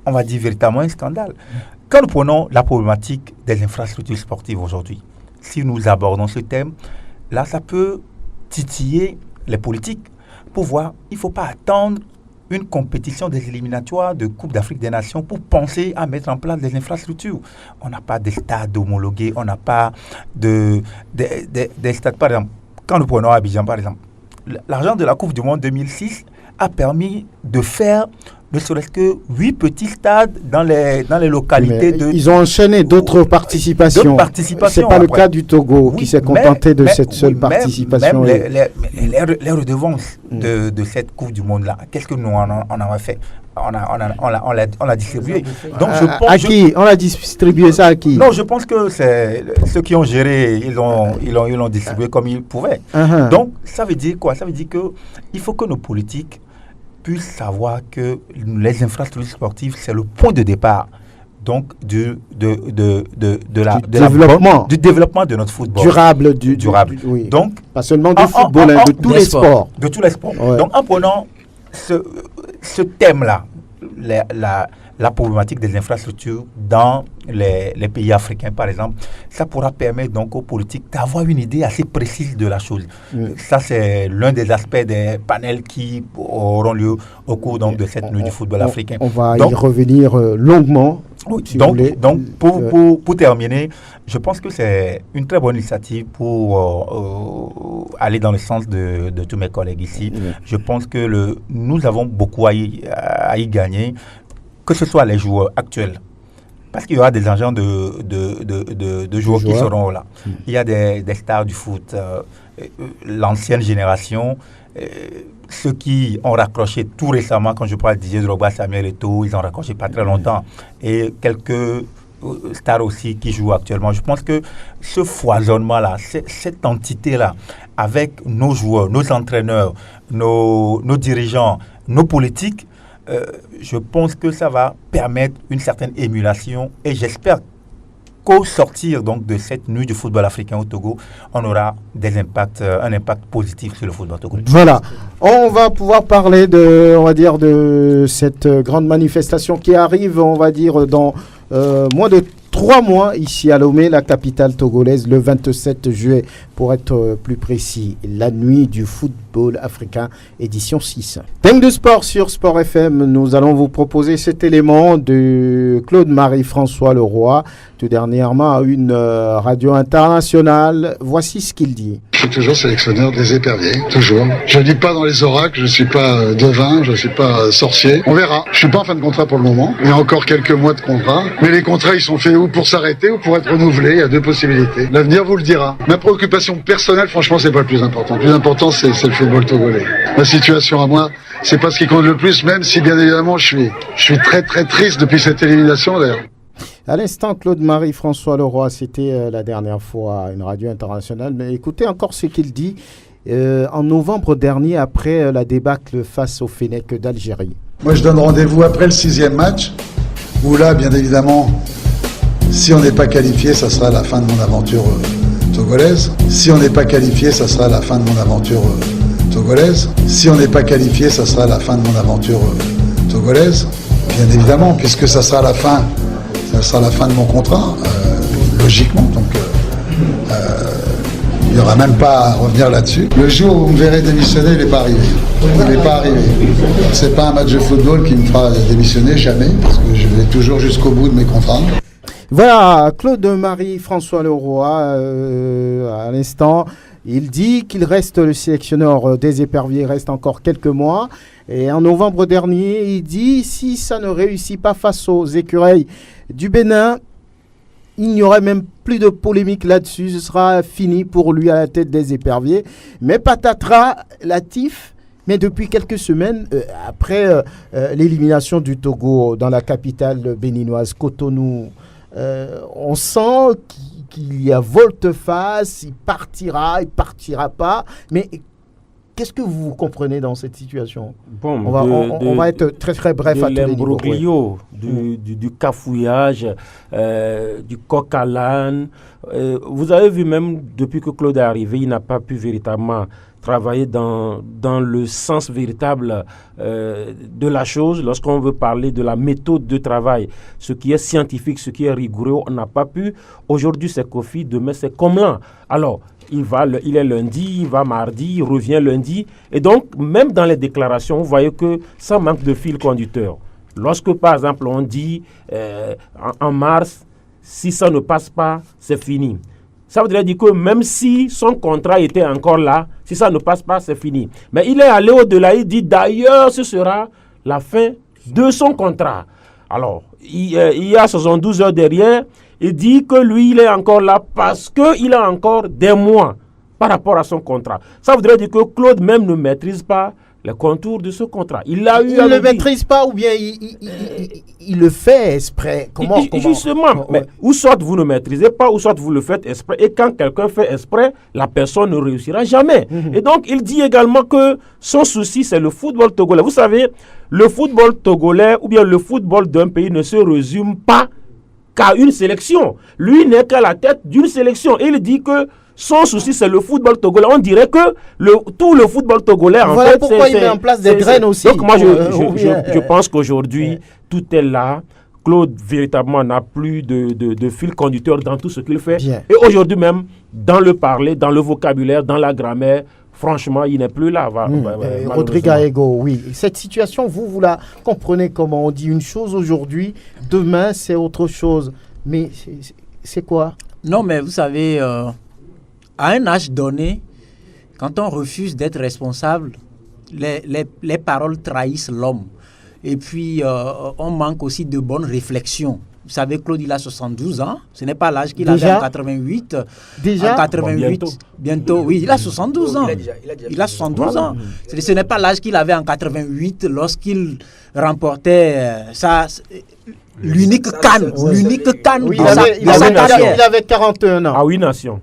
on va dire, véritablement un scandale. Quand nous prenons la problématique des infrastructures sportives aujourd'hui, si nous abordons ce thème, là, ça peut titiller les politiques pour voir, il ne faut pas attendre une compétition des éliminatoires de Coupe d'Afrique des Nations pour penser à mettre en place des infrastructures. On n'a pas de stades homologués, on n'a pas des stades. Par exemple, quand nous prenons Abidjan, par exemple, l'argent de la Coupe du Monde 2006 a permis de faire ne serait-ce que 8 petits stades dans les localités. Ils ont enchaîné d'autres participations. Ce n'est pas le cas du Togo qui s'est contenté de cette seule participation. Même les redevances de cette Coupe du Monde-là, qu'est-ce que nous en avons fait? On l'a distribué. Donc, à qui? On a distribué ça à qui? Non, je pense que c'est ceux qui ont géré, ils l'ont distribué comme ils pouvaient. Donc, ça veut dire quoi? Ça veut dire qu'il faut que nos politiques puissent savoir que les infrastructures sportives, c'est le point de départ donc du développement de notre football. Durable. Oui. Donc, pas seulement du football, de tous les sports. De tous les sports. Ouais. Donc, en prenant ce thème-là, la problématique des infrastructures dans les pays africains, par exemple, ça pourra permettre donc aux politiques d'avoir une idée assez précise de la chose. Ça, c'est l'un des aspects des panels qui auront lieu au cours donc, de cette nuit du football africain. On va y revenir longuement. Si pour terminer, je pense que c'est une très bonne initiative pour aller dans le sens de tous mes collègues ici. Je pense que nous avons beaucoup à y gagner, que ce soit les joueurs actuels, parce qu'il y aura des agents de joueurs qui seront là. Il y a des stars du foot, l'ancienne génération, ceux qui ont raccroché tout récemment, quand je parle de Didier Drogba, Samuel Eto'o, ils ont raccroché pas très longtemps, et quelques stars aussi qui jouent actuellement. Je pense que ce foisonnement-là, cette entité-là, avec nos joueurs, nos entraîneurs, nos dirigeants, nos politiques, je pense que ça va permettre une certaine émulation et j'espère qu'au sortir donc de cette nuit du football africain au Togo, on aura un impact positif sur le football togolais. Voilà, on va pouvoir parler de cette grande manifestation qui arrive, on va dire, dans moins de 3 mois ici à Lomé, la capitale togolaise, le 27 juillet, pour être plus précis, la nuit du football africain, édition 6. Thème de sport sur Sport FM, nous allons vous proposer cet élément de Claude-Marie François Leroy, tout dernièrement à une radio internationale. Voici ce qu'il dit. Je suis toujours sélectionneur des éperviers, toujours. Je ne dis pas dans les oracles, je ne suis pas devin, je ne suis pas sorcier. On verra. Je ne suis pas en fin de contrat pour le moment. Il y a encore quelques mois de contrat. Mais les contrats, ils sont faits ou pour s'arrêter ou pour être renouvelés. Il y a 2 possibilités. L'avenir vous le dira. Ma préoccupation personnelle, franchement, c'est pas le plus important. Le plus important, c'est le football togolais. Ma situation à moi, c'est pas ce qui compte le plus, même si bien évidemment, je suis très très triste depuis cette élimination d'ailleurs. À l'instant, Claude-Marie François Leroy, c'était la dernière fois à une radio internationale. Mais écoutez encore ce qu'il dit en novembre dernier, après la débâcle face au Fennec d'Algérie. Moi, je donne rendez-vous après le 6e match, où là, bien évidemment, si on n'est pas qualifié, ça sera la fin de mon aventure togolaise. Si on n'est pas qualifié, ça sera la fin de mon aventure togolaise. Si on n'est pas qualifié, ça sera la fin de mon aventure togolaise. Bien évidemment, puisque ça sera la fin de mon contrat, logiquement. Donc, il n'y aura même pas à revenir là-dessus. Le jour où vous me verrez démissionner, il n'est pas arrivé. Il n'est pas arrivé. Ce n'est pas un match de football qui me fera démissionner, jamais, parce que je vais toujours jusqu'au bout de mes contrats. Voilà, Claude-Marie François Leroy, à l'instant, il dit qu'il reste le sélectionneur des éperviers, il reste encore quelques mois. Et en novembre dernier, il dit si ça ne réussit pas face aux écureuils du Bénin, il n'y aurait même plus de polémique là-dessus, ce sera fini pour lui à la tête des éperviers. Mais patatras, Latif, mais depuis quelques semaines, après l'élimination du Togo dans la capitale béninoise, Cotonou, on sent qu'il y a volte-face, il partira pas. Mais qu'est-ce que vous comprenez dans cette situation? Bon, on va être très très bref à tous les niveaux. L'imbroglio, du cafouillage, du coq à l'âne. Vous avez vu même depuis que Claude est arrivé, il n'a pas pu véritablement travailler dans le sens véritable de la chose. Lorsqu'on veut parler de la méthode de travail, ce qui est scientifique, ce qui est rigoureux, on n'a pas pu. Aujourd'hui, c'est Kofi, demain, c'est Coman. Alors, il est lundi, il va mardi, il revient lundi. Et donc, même dans les déclarations, vous voyez que ça manque de fil conducteur. Lorsque, par exemple, on dit en mars, si ça ne passe pas, c'est fini. Ça voudrait dire que même si son contrat était encore là, si ça ne passe pas, c'est fini. Mais il est allé au-delà, il dit d'ailleurs, ce sera la fin de son contrat. Alors, il y a 72 heures derrière, il dit que lui, il est encore là parce qu'il a encore des mois par rapport à son contrat. Ça voudrait dire que Claude même ne maîtrise pas les contours de ce contrat. Il ne le maîtrise pas ou bien il le fait exprès. Comment Justement, mais ou soit vous ne maîtrisez pas, ou soit vous le faites exprès. Et quand quelqu'un fait exprès, la personne ne réussira jamais. Et donc, il dit également que son souci, c'est le football togolais. Vous savez, le football togolais ou bien le football d'un pays ne se résume pas qu'à une sélection. Lui n'est qu'à la tête d'une sélection. Et il dit que son souci, c'est le football togolais. On dirait que tout le football togolais, en voilà fait, pourquoi il met en place des graines aussi. Donc moi, je pense qu'aujourd'hui, tout est là. Claude, véritablement, n'a plus de fil conducteur dans tout ce qu'il fait. Bien. Et aujourd'hui même, dans le parler, dans le vocabulaire, dans la grammaire, franchement, il n'est plus là. Rodrigue Aego, oui. Cette situation, vous la comprenez comment? On dit une chose aujourd'hui, demain, c'est autre chose. Mais c'est quoi? Non, mais vous savez, à un âge donné, quand on refuse d'être responsable, les paroles trahissent l'homme. Et puis, on manque aussi de bonnes réflexions. Vous savez, Claude, il a 72 ans. Ce n'est pas l'âge qu'il avait en 88. Déjà en 88, bientôt, oui, il a 72 ans. Il a 72 ans. Ce n'est pas l'âge qu'il avait en 88 lorsqu'il remportait l'unique canne. L'unique canne oui, de sa carrière. Il avait 41 ans. À 8 nations.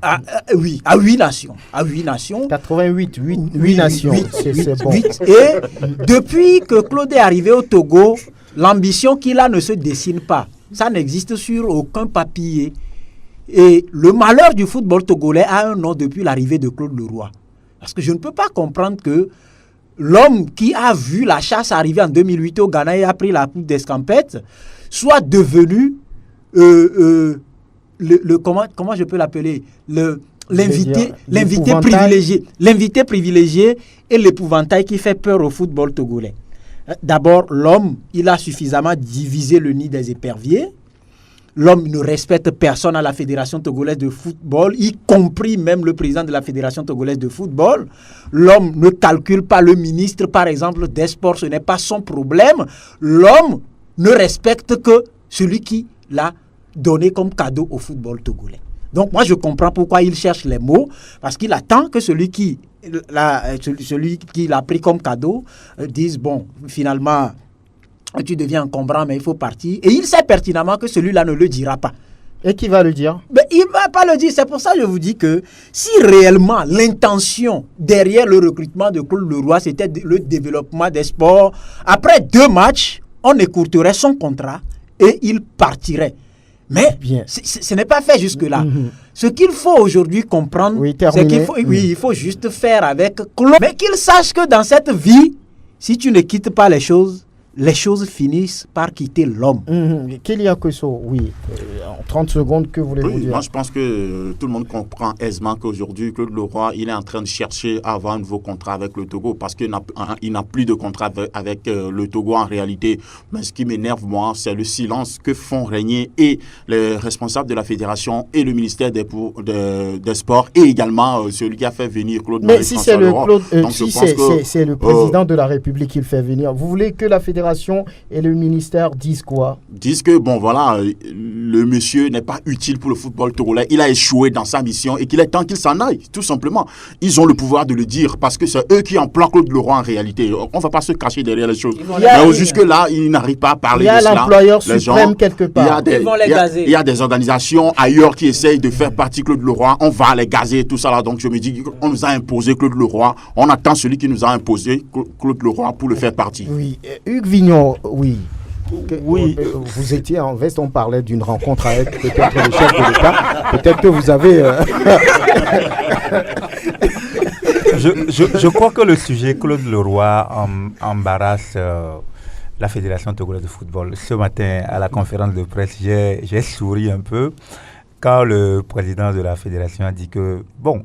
Oui, à 8 nations. À 8 nations. 88, 8 nations. C'est bon. 8. Et depuis que Claude est arrivé au Togo, l'ambition qu'il a ne se dessine pas. Ça n'existe sur aucun papier. Et le malheur du football togolais a un nom depuis l'arrivée de Claude Leroy. Parce que je ne peux pas comprendre que l'homme qui a vu la chasse arriver en 2008 au Ghana et a pris la coupe d'escampette soit devenu comment je peux l'appeler, l'invité privilégié et l'épouvantail qui fait peur au football togolais. D'abord, l'homme, il a suffisamment divisé le nid des éperviers. L'homme ne respecte personne à la Fédération togolaise de football, y compris même le président de la Fédération togolaise de football. L'homme ne calcule pas le ministre, par exemple, des sports, ce n'est pas son problème. L'homme ne respecte que celui qui l'a donné comme cadeau au football togolais. Donc moi, je comprends pourquoi il cherche les mots, parce qu'il attend que celui qui l'a pris comme cadeau dise, bon, finalement, tu deviens encombrant, mais il faut partir. Et il sait pertinemment que celui-là ne le dira pas. Et qui va le dire? Mais il ne va pas le dire. C'est pour ça que je vous dis que si réellement l'intention derrière le recrutement de Claude Leroy, c'était le développement des sports, après 2 matchs, on écourterait son contrat et il partirait. Mais ce n'est pas fait jusque-là. Ce qu'il faut aujourd'hui comprendre, c'est qu'il faut juste faire avec Claude. Mais qu'il sache que dans cette vie, si tu ne quittes pas les choses finissent par quitter l'homme. Kélia Kosso, oui. En 30 secondes, que voulez-vous dire? Moi, je pense que tout le monde comprend aisément qu'aujourd'hui, Claude Leroy, il est en train de chercher à avoir un nouveau contrat avec le Togo parce qu'il n'a plus de contrat avec le Togo en réalité. Mais ce qui m'énerve, moi, c'est le silence que font régner et les responsables de la fédération et le ministère des Sports et également celui qui a fait venir Claude Leroy. Mais si c'est le président de la République qui le fait venir, vous voulez que la fédération et le ministère disent quoi? Disent que, bon, voilà, le monsieur n'est pas utile pour le football togolais. Il a échoué dans sa mission et qu'il est temps qu'il s'en aille, tout simplement. Ils ont le pouvoir de le dire parce que c'est eux qui emploient Claude Leroy en réalité. On ne va pas se cacher derrière les choses. Mais jusque-là, ils n'arrivent pas à parler de cela. Il y a l'employeur suprême quelque part. Il y a des organisations ailleurs qui essayent de faire partie Claude Leroy. On va les gazer, tout ça là. Donc je me dis qu'on nous a imposé Claude Leroy. On attend celui qui nous a imposé Claude Leroy pour le faire partie. Oui. Hugues Vignon, oui. Oui. Vous étiez en veste, on parlait d'une rencontre avec peut-être le chef de l'État. Peut-être que vous avez... Je crois que le sujet Claude Leroy embarrasse la Fédération togolaise de football. Ce matin, à la conférence de presse, j'ai souri un peu quand le président de la Fédération a dit que, bon,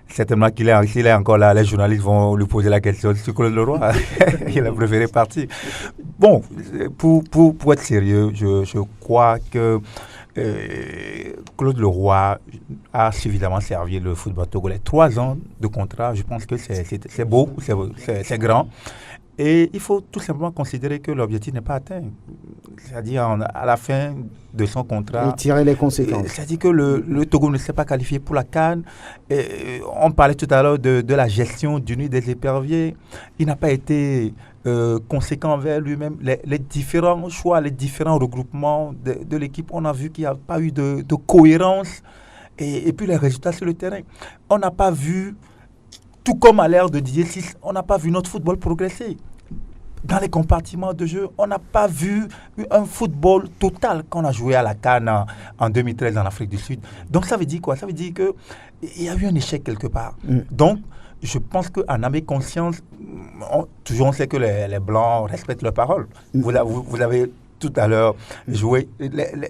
certainement s'il est encore là, les journalistes vont lui poser la question sur Claude Leroy. Il a préféré partir. Bon, pour être sérieux, je crois que Claude Leroy a suffisamment servi le football togolais. 3 ans de contrat, je pense que c'est beau, c'est grand. Et il faut tout simplement considérer que l'objectif n'est pas atteint. C'est-à-dire, à la fin de son contrat... Et tirer les conséquences. C'est-à-dire que le Togo ne s'est pas qualifié pour la CAN. On parlait tout à l'heure de la gestion du nid des éperviers. Il n'a pas été conséquent envers lui-même. Les différents choix, les différents regroupements de l'équipe, on a vu qu'il n'y a pas eu de cohérence. Et puis les résultats sur le terrain. On n'a pas vu... Tout comme à l'ère de Didier VI, on n'a pas vu notre football progresser. dans les compartiments de jeu, on n'a pas vu un football total qu'on a joué à la CAN en 2013 en Afrique du Sud. Donc ça veut dire quoi? Ça veut dire qu'il y a eu un échec quelque part. Donc, je pense qu'en âme et conscience, toujours on sait que les Blancs respectent leurs paroles. Vous avez tout à l'heure joué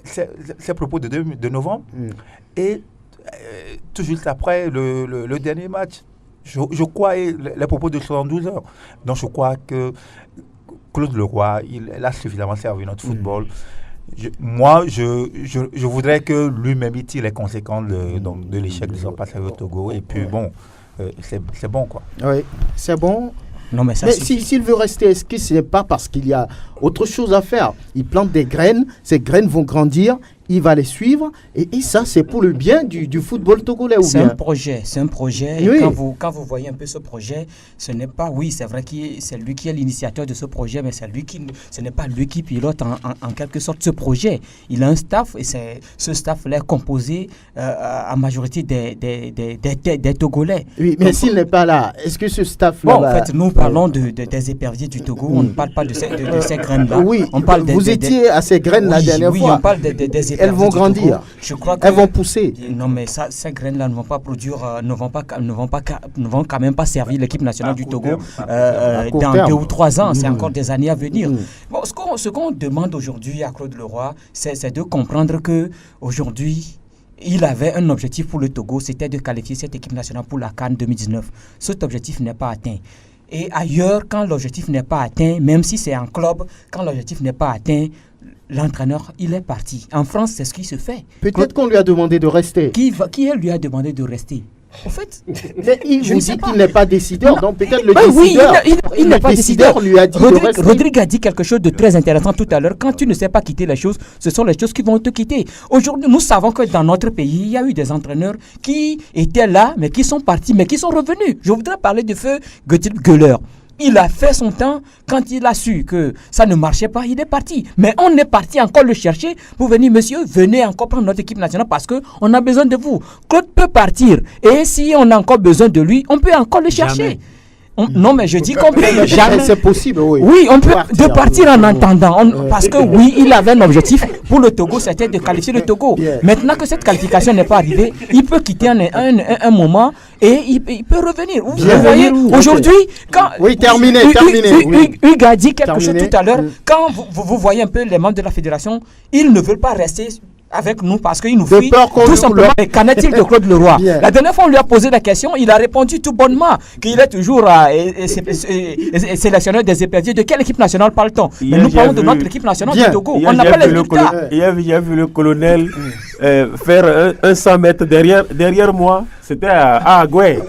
ces propos de novembre. Et tout juste après le dernier match, je crois, les propos de 72 heures. Donc je crois que Claude Leroy, il a suffisamment servi notre football. Je voudrais que lui-même il tire les conséquences de l'échec de son passage au Togo. Et puis bon, c'est bon quoi. Oui, c'est bon. Non, mais s'il veut rester, est-ce que ce n'est pas parce qu'il y a autre chose à faire? Il plante des graines, ces graines vont grandir, il va les suivre, et ça, c'est pour le bien du football togolais. C'est un projet. Oui. Et quand vous voyez un peu ce projet, ce n'est pas, oui, c'est vrai que c'est lui qui est l'initiateur de ce projet, mais ce n'est pas lui qui pilote en quelque sorte ce projet. Il a un staff, et ce staff-là est composé en majorité des Togolais. Oui, mais s'il n'est pas là, est-ce que ce staff-là... Bon, en fait, nous parlons des éperviers du Togo, on ne parle pas de ces graines-là. Oui, on parle vous étiez à ces graines la dernière fois. Oui, on parle des éperviers. Elles vont grandir. Je crois elles vont pousser. Non, mais ces graines-là ne vont pas produire, ne vont quand même pas servir l'équipe nationale du Togo dans 2 ou 3 ans. C'est encore des années à venir. Bon, ce qu'on demande aujourd'hui à Claude Leroy, c'est de comprendre que aujourd'hui, il avait un objectif pour le Togo, c'était de qualifier cette équipe nationale pour la CAN 2019. Cet objectif n'est pas atteint. Et ailleurs, quand l'objectif n'est pas atteint, même si c'est en club, quand l'objectif n'est pas atteint, l'entraîneur, il est parti. En France, c'est ce qui se fait. Peut-être qu'on lui a demandé de rester. Qui lui a demandé de rester? En fait, mais il vous dit qu'il n'est pas décideur, donc peut-être le décideur. Oui, il n'est pas décideur. Lui a dit Rodrigue a dit quelque chose de très intéressant tout à l'heure. Quand tu ne sais pas quitter les choses, ce sont les choses qui vont te quitter. Aujourd'hui, nous savons que dans notre pays, il y a eu des entraîneurs qui étaient là, mais qui sont partis, mais qui sont revenus. Je voudrais parler de feu Göller. Il a fait son temps. Quand il a su que ça ne marchait pas, il est parti. Mais on est parti encore le chercher pour venir, monsieur, venez encore prendre notre équipe nationale parce qu'on a besoin de vous. Claude peut partir. Et si on a encore besoin de lui, on peut encore le chercher. Non, mais je dis qu'on peut jamais. C'est possible, oui. Oui, on peut partir en attendant. Parce que oui, il avait un objectif pour le Togo, c'était de qualifier le Togo. Maintenant que cette qualification n'est pas arrivée, il peut quitter un moment et il peut revenir. Vous voyez, aujourd'hui, quand. Oui, terminé. Hugues a dit quelque chose tout à l'heure. Quand vous voyez un peu les membres de la fédération, ils ne veulent pas rester avec nous parce qu'il nous fuit tout simplement. Mais qu'en est-il de Claude Leroy? La dernière fois, on lui a posé la question, il a répondu tout bonnement qu'il est toujours sélectionneur des éperviers. De quelle équipe nationale parle-t-on? Mais nous parlons de notre équipe nationale du Togo. On n'a pas les résultats. J'ai vu le colonel faire un 100 mètres derrière moi. C'était à Agoué.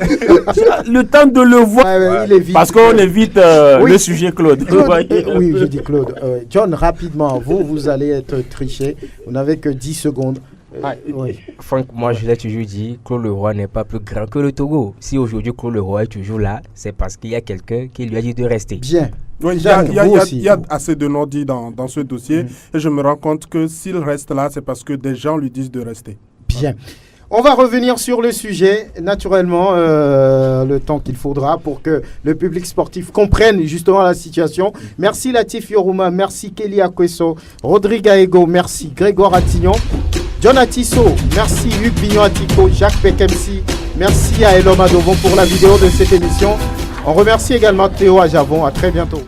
Le temps de le voir. Parce qu'on évite le sujet Claude. Oui, je dis Claude. John, rapidement, vous allez être triché. Vous n'avez que 10 secondes. Oui. Franck, moi je l'ai toujours dit, Claude Leroy n'est pas plus grand que le Togo. Si aujourd'hui Claude Leroy est toujours là, c'est parce qu'il y a quelqu'un qui lui a dit de rester. Bien. Oui, il y a assez de non-dits dans ce dossier. Et je me rends compte que s'il reste là, c'est parce que des gens lui disent de rester. Bien. On va revenir sur le sujet, naturellement, le temps qu'il faudra pour que le public sportif comprenne justement la situation. Merci Latif Yoruma, merci Kelly Akweso, Rodrigue Aego, merci Grégoire Attignon, John Atisso, merci Hugues Vignon-Attico, Jacques Pekemsi, merci à Elom Adovon pour la vidéo de cette émission. On remercie également Théo Ajavon, à très bientôt.